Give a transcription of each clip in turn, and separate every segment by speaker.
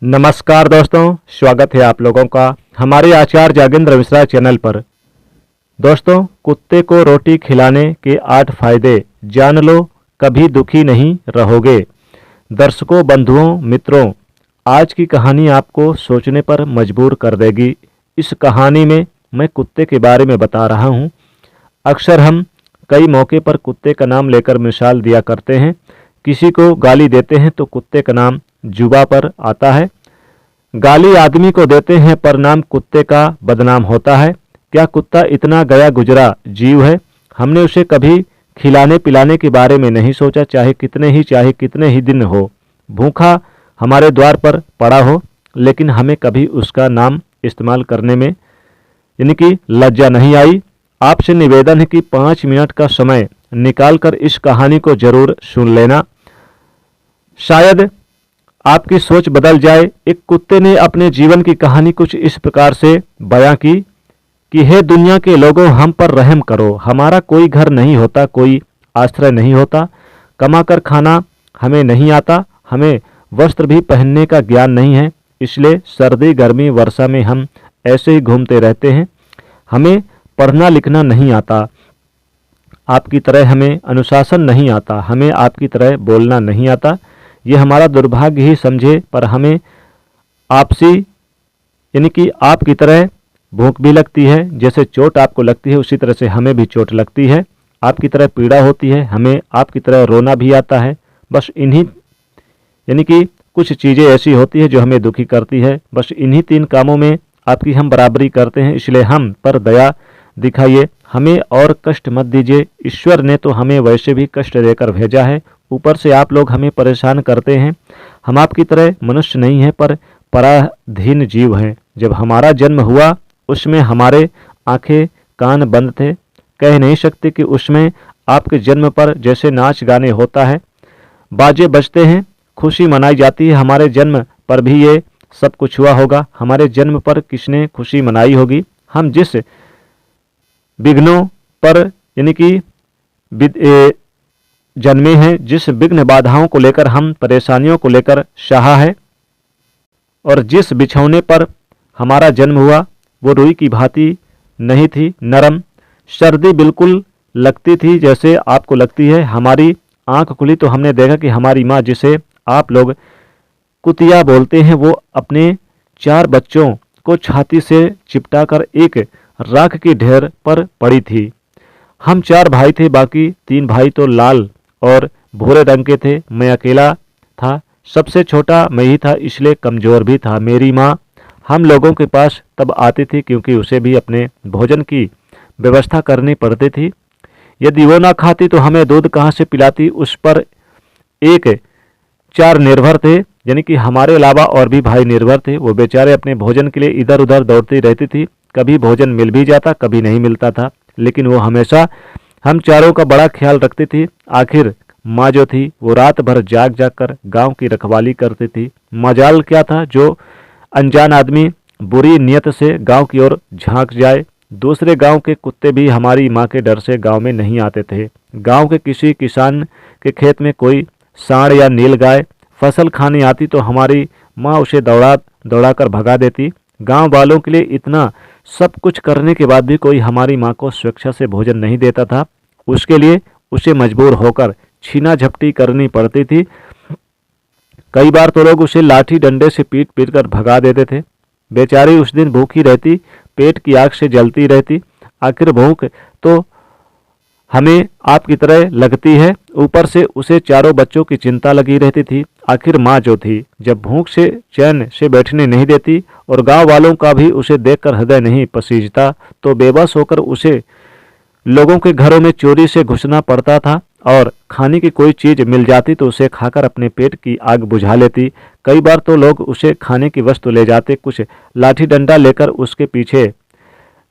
Speaker 1: नमस्कार दोस्तों, स्वागत है आप लोगों का हमारे आचार्य जागेंद्र मिश्रा चैनल पर। दोस्तों, कुत्ते को रोटी खिलाने के 8 फायदे जान लो, कभी दुखी नहीं रहोगे। दर्शकों, बंधुओं, मित्रों, आज की कहानी आपको सोचने पर मजबूर कर देगी। इस कहानी में मैं कुत्ते के बारे में बता रहा हूँ। अक्सर हम कई मौके पर कुत्ते का नाम लेकर मिसाल दिया करते हैं। किसी को गाली देते हैं तो कुत्ते का नाम जुबां पर आता है। गाली आदमी को देते हैं पर नाम कुत्ते का बदनाम होता है। क्या कुत्ता इतना गया गुजरा जीव है? हमने उसे कभी खिलाने पिलाने के बारे में नहीं सोचा, चाहे कितने ही दिन हो, भूखा हमारे द्वार पर पड़ा हो, लेकिन हमें कभी उसका नाम इस्तेमाल करने में यानी कि लज्जा नहीं आई। आपसे निवेदन है कि 5 मिनट का समय निकालकर इस कहानी को जरूर सुन लेना, शायद आपकी सोच बदल जाए। एक कुत्ते ने अपने जीवन की कहानी कुछ इस प्रकार से बयां की कि हे दुनिया के लोगों, हम पर रहम करो। हमारा कोई घर नहीं होता, कोई आश्रय नहीं होता, कमाकर खाना हमें नहीं आता, हमें वस्त्र भी पहनने का ज्ञान नहीं है, इसलिए सर्दी गर्मी वर्षा में हम ऐसे ही घूमते रहते हैं। हमें पढ़ना लिखना नहीं आता, आपकी तरह हमें अनुशासन नहीं आता, हमें आपकी तरह बोलना नहीं आता। ये हमारा दुर्भाग्य ही समझे, पर हमें आपसी यानी कि आपकी तरह भूख भी लगती है। जैसे चोट आपको लगती है उसी तरह से हमें भी चोट लगती है। आपकी तरह पीड़ा होती है, हमें आपकी तरह रोना भी आता है। बस इन्हीं यानी कि कुछ चीज़ें ऐसी होती है जो हमें दुखी करती है। बस इन्हीं 3 कामों में आपकी हम बराबरी करते हैं, इसलिए हम पर दया दिखाइए, हमें और कष्ट मत दीजिए। ईश्वर ने तो हमें वैसे भी कष्ट देकर भेजा है, ऊपर से आप लोग हमें परेशान करते हैं। हम आपकी तरह मनुष्य नहीं हैं, पर पराधीन जीव हैं। जब हमारा जन्म हुआ उसमें हमारे आंखें कान बंद थे, कह नहीं सकते कि उसमें आपके जन्म पर जैसे नाच गाने होता है, बाजे बजते हैं, खुशी मनाई जाती है। हमारे जन्म पर भी ये सब कुछ हुआ होगा। हमारे जन्म पर किसने खुशी मनाई होगी? हम जिस विघ्नों पर यानी कि जन्मे हैं, जिस विघ्न बाधाओं को लेकर हम परेशानियों को लेकर सहा है, और जिस बिछौने पर हमारा जन्म हुआ वो रुई की भांति नहीं थी, नरम। सर्दी बिल्कुल लगती थी जैसे आपको लगती है। हमारी आंख खुली तो हमने देखा कि हमारी माँ, जिसे आप लोग कुतिया बोलते हैं, वो अपने 4 बच्चों को छाती से चिपटाकर एक राख की ढेर पर पड़ी थी। हम 4 भाई थे, बाकी 3 भाई तो लाल और भूरे रंग के थे। मैं अकेला था, सबसे छोटा मैं ही था, इसलिए कमज़ोर भी था। मेरी माँ हम लोगों के पास तब आती थी क्योंकि उसे भी अपने भोजन की व्यवस्था करनी पड़ती थी। यदि वो ना खाती तो हमें दूध कहाँ से पिलाती? उस पर एक 4 निर्भर थे, यानी कि हमारे अलावा और भी भाई निर्भर थे। वो बेचारे अपने भोजन के लिए इधर उधर दौड़ती रहती थी। कभी भोजन मिल भी जाता, कभी नहीं मिलता था, लेकिन वो हमेशा हम चारों का बड़ा ख्याल रखती थी। आखिर माँ जो थी वो रात भर जाग जाग कर गाँव की रखवाली करती थी। मजाल क्या था जो अनजान आदमी बुरी नीयत से गांव की ओर झांक जाए। दूसरे गांव के कुत्ते भी हमारी माँ के डर से गांव में नहीं आते थे। गांव के किसी किसान के खेत में कोई सांड या नीलगाय फसल खाने आती तो हमारी माँ उसे दौड़ा कर भगा देती। गांव वालों के लिए इतना सब कुछ करने के बाद भी कोई हमारी माँ को स्वेच्छा से भोजन नहीं देता था। उसके लिए उसे मजबूर होकर छीना झपटी करनी पड़ती थी। कई बार तो लोग उसे लाठी डंडे से पीट पीट कर भगा देते थे। बेचारी उस दिन भूखी रहती, पेट की आग से जलती रहती। आखिर भूख तो हमें आपकी तरह लगती है, ऊपर से उसे 4 बच्चों की चिंता लगी रहती थी। आखिर माँ जो थी जब भूख से चैन से बैठने नहीं देती और गांव वालों का भी उसे देखकर हृदय नहीं पसीजता, तो बेबस होकर उसे लोगों के घरों में चोरी से घुसना पड़ता था, और खाने की कोई चीज़ मिल जाती तो उसे खाकर अपने पेट की आग बुझा लेती। कई बार तो लोग उसे खाने की वस्तु ले जाते, कुछ लाठी डंडा लेकर उसके पीछे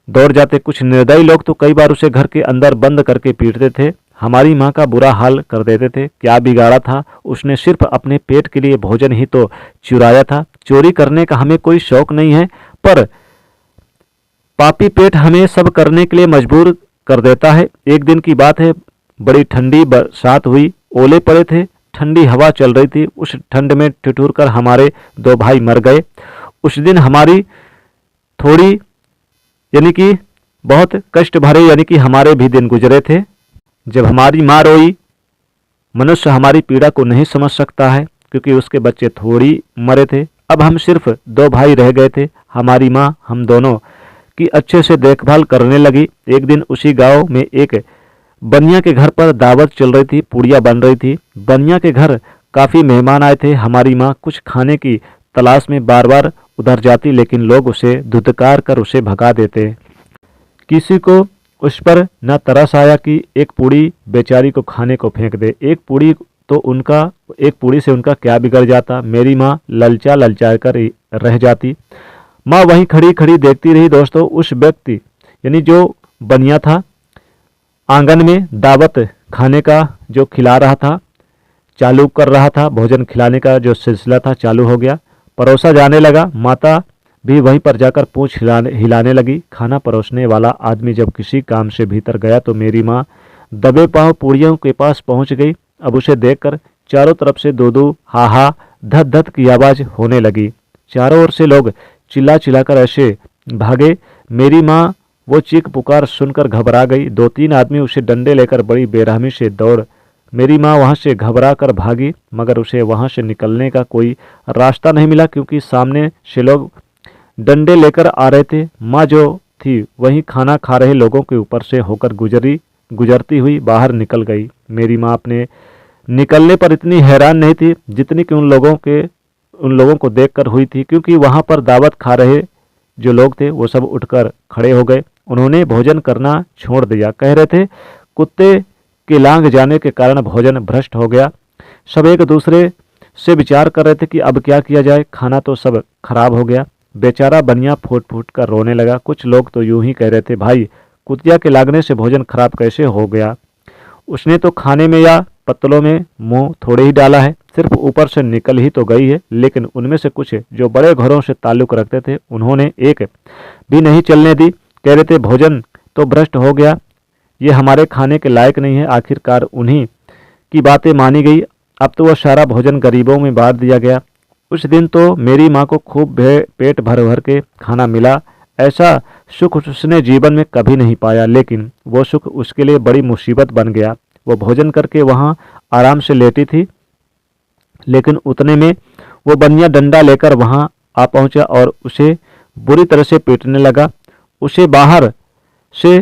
Speaker 1: दौड़ जाते। कुछ निर्दयी लोग तो कई बार उसे घर के अंदर बंद करके पीटते थे। हमारी माँ का बुरा हाल कर देते थे। क्या बिगाड़ा था? उसने सिर्फ अपने पेट के लिए भोजन ही तो चुराया था। चोरी करने का हमें कोई शौक नहीं है, पर पापी पेट हमें सब करने के लिए मजबूर कर देता है। एक दिन की बात है, बड़ी ठंडी बरसात हुई, ओले पड़े थे। ठंडी हवा चल रही थी, उस ठंड में ठिठुर कर हमारे 2 भाई मर गए। उस दिन हमारी थोड़ी यानी कि बहुत कष्ट भरे यानी कि हमारे भी दिन गुजरे थे। जब हमारी माँ रोई, मनुष्य हमारी पीड़ा को नहीं समझ सकता है क्योंकि उसके बच्चे थोड़ी मरे थे। अब हम सिर्फ 2 भाई रह गए थे। हमारी माँ हम दोनों की अच्छे से देखभाल करने लगी। एक दिन उसी गांव में एक बनिया के घर पर दावत चल रही थी, पूड़ियाँ बन रही थी। बनिया के घर काफ़ी मेहमान आए थे। हमारी माँ कुछ खाने की तलाश में बार बार उधर जाती, लेकिन लोग उसे धुतकार कर उसे भगा देते। किसी को उस पर न तरस आया कि एक पूड़ी बेचारी को खाने को फेंक दे। एक पूड़ी से उनका क्या बिगड़ जाता। मेरी माँ ललचा ललचा कर रह जाती। माँ वहीं खड़ी खड़ी देखती रही। दोस्तों, उस व्यक्ति यानी जो बनिया था, आंगन में दावत खाने का जो खिला रहा था, चालू कर रहा था, भोजन खिलाने का जो सिलसिला था चालू हो गया, परोसा जाने लगा। माता भी वहीं पर जाकर पूंछ हिलाने लगी। खाना परोसने वाला आदमी जब किसी काम से भीतर गया तो मेरी माँ दबे पांव पूड़ियों के पास पहुंच गई। अब उसे देखकर चारों तरफ से दो दो हा हा धत धत की आवाज होने लगी। चारों ओर से लोग चिल्ला चिल्लाकर ऐसे भागे। मेरी माँ वो चीख पुकार सुनकर घबरा गई। 2-3 आदमी उसे डंडे लेकर बड़ी बेरहमी से दौड़। मेरी माँ वहाँ से घबरा कर भागी, मगर उसे वहाँ से निकलने का कोई रास्ता नहीं मिला क्योंकि सामने से लोग डंडे लेकर आ रहे थे। माँ जो थी वहीं खाना खा रहे लोगों के ऊपर से होकर गुजरती हुई बाहर निकल गई। मेरी माँ अपने निकलने पर इतनी हैरान नहीं थी जितनी कि उन लोगों को देखकर हुई थी, क्योंकि वहाँ पर दावत खा रहे जो लोग थे वो सब उठकर खड़े हो गए। उन्होंने भोजन करना छोड़ दिया। कह रहे थे कुत्ते के लांग जाने के कारण भोजन भ्रष्ट हो गया। सब एक दूसरे से विचार कर रहे थे कि अब क्या किया जाए, खाना तो सब खराब हो गया। बेचारा बनिया फूट फूट कर रोने लगा। कुछ लोग तो यूं ही कह रहे थे, भाई कुतिया के लागने से भोजन खराब कैसे हो गया, उसने तो खाने में या पत्तलों में मुंह थोड़े ही डाला है, सिर्फ ऊपर से निकल ही तो गई है। लेकिन उनमें से कुछ जो बड़े घरों से ताल्लुक रखते थे उन्होंने एक भी नहीं चलने दी। कह रहे थे भोजन तो भ्रष्ट हो गया, ये हमारे खाने के लायक नहीं है। आखिरकार उन्हीं की बातें मानी गई। अब तो वह सारा भोजन गरीबों में बांट दिया गया। उस दिन तो मेरी माँ को खूब पेट भर भर के खाना मिला। ऐसा सुख उसने जीवन में कभी नहीं पाया, लेकिन वो सुख उसके लिए बड़ी मुसीबत बन गया। वो भोजन करके वहाँ आराम से लेटी थी, लेकिन उतने में वो बनिया डंडा लेकर वहाँ आ पहुँचा और उसे बुरी तरह से पीटने लगा। उसे बाहर से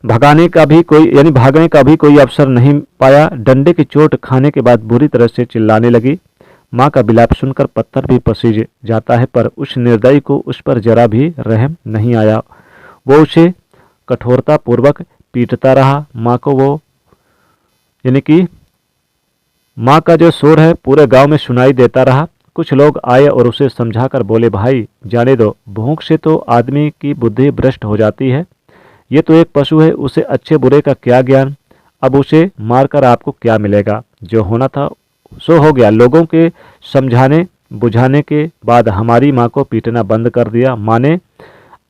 Speaker 1: भागने का भी कोई अवसर नहीं पाया। डंडे की चोट खाने के बाद बुरी तरह से चिल्लाने लगी। माँ का विलाप सुनकर पत्थर भी पसीज जाता है, पर उस निर्दयी को उस पर जरा भी रहम नहीं आया। वो उसे कठोरता पूर्वक पीटता रहा। माँ का जो शोर है पूरे गांव में सुनाई देता रहा। कुछ लोग आए और उसे समझाकर बोले, भाई जाने दो, भूख से तो आदमी की बुद्धि भ्रष्ट हो जाती है। ये तो एक पशु है, उसे अच्छे बुरे का क्या ज्ञान। अब उसे मारकर आपको क्या मिलेगा, जो होना था सो हो गया। लोगों के समझाने बुझाने के बाद हमारी माँ को पीटना बंद कर दिया। माँ ने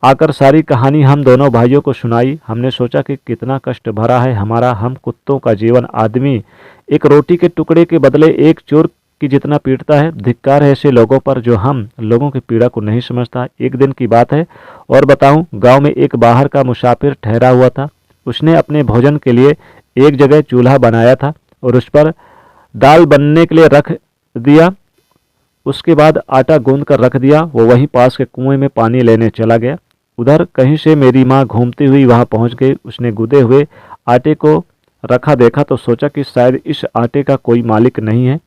Speaker 1: आकर सारी कहानी हम दोनों भाइयों को सुनाई। हमने सोचा कि कितना कष्ट भरा है हमारा हम कुत्तों का जीवन। आदमी एक रोटी के टुकड़े के बदले एक चोर की जितना पीटता है। धिक्कार है ऐसे लोगों पर जो हम लोगों की पीड़ा को नहीं समझता। एक दिन की बात है और बताऊं, गांव में एक बाहर का मुसाफिर ठहरा हुआ था। उसने अपने भोजन के लिए एक जगह चूल्हा बनाया था और उस पर दाल बनने के लिए रख दिया। उसके बाद आटा गूंद कर रख दिया। वो वहीं पास के कुएं में पानी लेने चला गया। उधर कहीं से मेरी माँ घूमती हुई वहां पहुंच गई। उसने गुदे हुए आटे को रखा देखा तो सोचा कि शायद इस आटे का कोई मालिक नहीं है।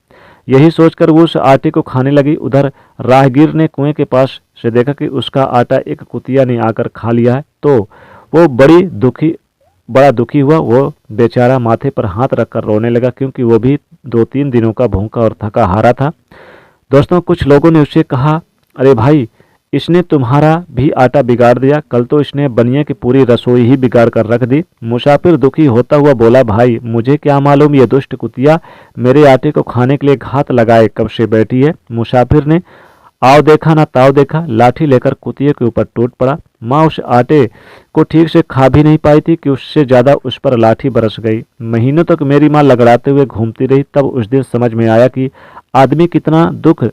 Speaker 1: यही सोचकर वो उस आटे को खाने लगी। उधर राहगीर ने कुएं के पास से देखा कि उसका आटा एक कुतिया ने आकर खा लिया है, तो वो बड़ा दुखी हुआ। वो बेचारा माथे पर हाथ रखकर रोने लगा, क्योंकि वो भी 2-3 दिनों का भूखा और थका हारा था। दोस्तों, कुछ लोगों ने उससे कहा, अरे भाई, इसने तुम्हारा भी आटा बिगाड़ दिया। कल तो इसने बनिया की पूरी रसोई ही बिगाड़ कर रख दी। मुसाफिर दुखी होता हुआ बोला, भाई मुझे क्या मालूम ये दुष्ट कुतिया मेरे आटे को खाने के लिए घात लगाए कब से बैठी है। मुसाफिर ने आओ देखा ना ताव देखा, लाठी लेकर कुतिये के ऊपर टूट पड़ा। माँ उस आटे को ठीक से खा भी नहीं पाई थी कि उससे ज़्यादा उस पर लाठी बरस गई। महीनों तक मेरी माँ लगड़ाते हुए घूमती रही। तब उस दिन समझ में आया कि आदमी कितना दुख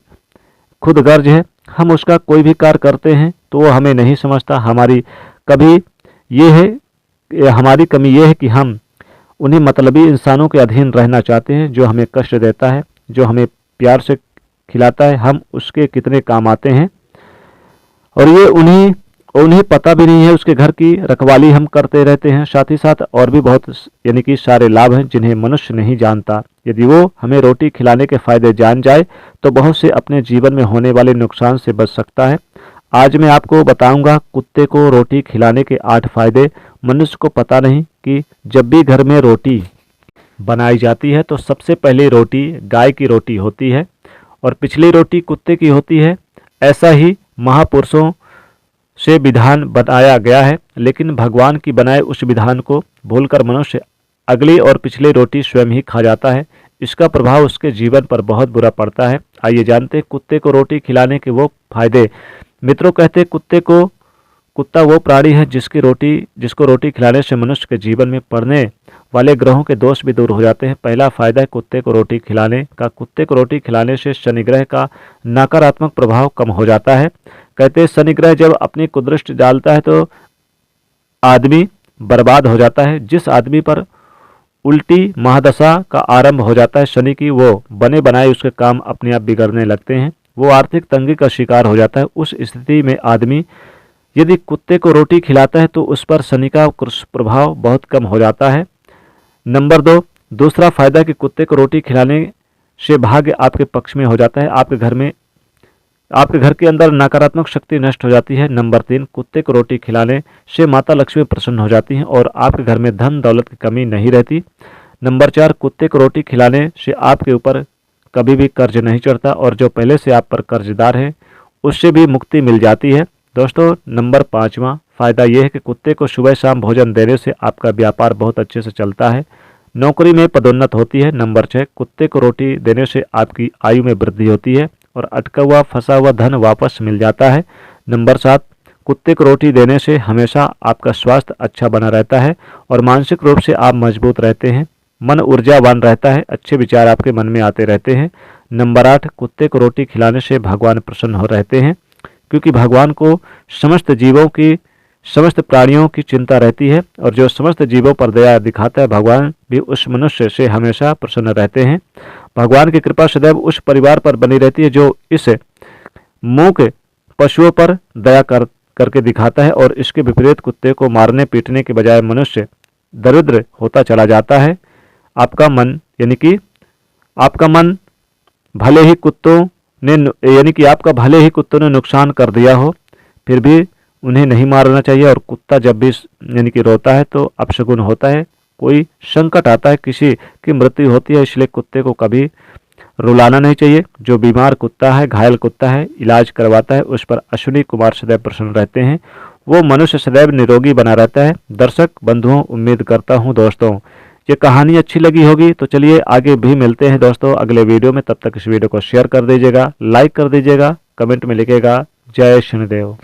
Speaker 1: खुद गर्ज है। हम उसका कोई भी कार्य करते हैं तो वो हमें नहीं समझता। हमारी कमी ये है कि हम उन्हें मतलबी इंसानों के अधीन रहना चाहते हैं। जो हमें कष्ट देता है, जो हमें प्यार से खिलाता है, हम उसके कितने काम आते हैं और ये उन्हें पता भी नहीं है। उसके घर की रखवाली हम करते रहते हैं। साथ ही साथ और भी बहुत यानी कि सारे लाभ हैं जिन्हें मनुष्य नहीं जानता। यदि वो हमें रोटी खिलाने के फायदे जान जाए तो बहुत से अपने जीवन में होने वाले नुकसान से बच सकता है। आज मैं आपको बताऊंगा कुत्ते को रोटी खिलाने के 8 फायदे। मनुष्य को पता नहीं कि जब भी घर में रोटी बनाई जाती है तो सबसे पहले रोटी गाय की रोटी होती है और पिछली रोटी कुत्ते की होती है। ऐसा ही महापुरुषों से विधान बनाया गया है, लेकिन भगवान की बनाए उस विधान को भूलकर मनुष्य अगली और पिछली रोटी स्वयं ही खा जाता है। इसका प्रभाव उसके जीवन पर बहुत बुरा पड़ता है। आइए जानते हैं कुत्ते को रोटी खिलाने के वो फायदे। मित्रों, कहते कुत्ता वो प्राणी है जिसको रोटी खिलाने से मनुष्य के जीवन में पड़ने वाले ग्रहों के दोष भी दूर हो जाते हैं। पहला फायदा है कुत्ते को रोटी खिलाने का। कुत्ते को रोटी खिलाने से शनि ग्रह का नकारात्मक प्रभाव कम हो जाता है। कहते हैं शनि ग्रह जब अपनी कुदृष्टि डालता है तो आदमी बर्बाद हो जाता है। जिस आदमी पर उल्टी महादशा का आरंभ हो जाता है शनि की, वो बने बनाए उसके काम अपने आप बिगड़ने लगते हैं। वो आर्थिक तंगी का शिकार हो जाता है। उस स्थिति में आदमी यदि कुत्ते को रोटी खिलाता है तो उस पर शनि का प्रभाव बहुत कम हो जाता है। नंबर 2, दूसरा फायदा कि कुत्ते को रोटी खिलाने से भाग्य आपके पक्ष में हो जाता है। आपके घर के अंदर नकारात्मक शक्ति नष्ट हो जाती है। नंबर 3, कुत्ते को रोटी खिलाने से माता लक्ष्मी प्रसन्न हो जाती हैं और आपके घर में धन दौलत की कमी नहीं रहती। नंबर 4, कुत्ते को रोटी खिलाने से आपके ऊपर कभी भी कर्ज नहीं चढ़ता और जो पहले से आप पर कर्जदार है उससे भी मुक्ति मिल जाती है। दोस्तों, नंबर 5वां फायदा यह है कि कुत्ते को सुबह शाम भोजन देने से आपका व्यापार बहुत अच्छे से चलता है, नौकरी में पदोन्नत होती है। नंबर 6, कुत्ते को रोटी देने से आपकी आयु में वृद्धि होती है और अटका हुआ फंसा हुआ धन वापस मिल जाता है। नंबर 7, कुत्ते को रोटी देने से हमेशा आपका स्वास्थ्य अच्छा बना रहता है और मानसिक रूप से आप मजबूत रहते हैं। मन ऊर्जावान रहता है, अच्छे विचार आपके मन में आते रहते हैं। नंबर 8, कुत्ते को रोटी खिलाने से भगवान प्रसन्न हो रहते हैं, क्योंकि भगवान को समस्त प्राणियों की चिंता रहती है और जो समस्त जीवों पर दया दिखाता है भगवान भी उस मनुष्य से हमेशा प्रसन्न रहते हैं। भगवान की कृपा सदैव उस परिवार पर बनी रहती है जो इस मूक पशुओं पर दया करके दिखाता है और इसके विपरीत कुत्ते को मारने पीटने के बजाय मनुष्य दरिद्र होता चला जाता है। आपका भले ही कुत्तों ने नुकसान कर दिया हो फिर भी उन्हें नहीं मारना चाहिए। और कुत्ता जब भी रोता है तो अपशगुन होता है, कोई संकट आता है, किसी की मृत्यु होती है, इसलिए कुत्ते को कभी रुलाना नहीं चाहिए। जो बीमार कुत्ता है, घायल कुत्ता है, इलाज करवाता है, उस पर अश्विनी कुमार सदैव प्रसन्न रहते हैं। वो मनुष्य सदैव निरोगी बना रहता है। दर्शक बंधुओं, उम्मीद करता हूँ दोस्तों ये कहानी अच्छी लगी होगी। तो चलिए आगे भी मिलते हैं दोस्तों अगले वीडियो में। तब तक इस वीडियो को शेयर कर दीजिएगा, लाइक कर दीजिएगा, कमेंट में लिखिएगा जय शनिदेव।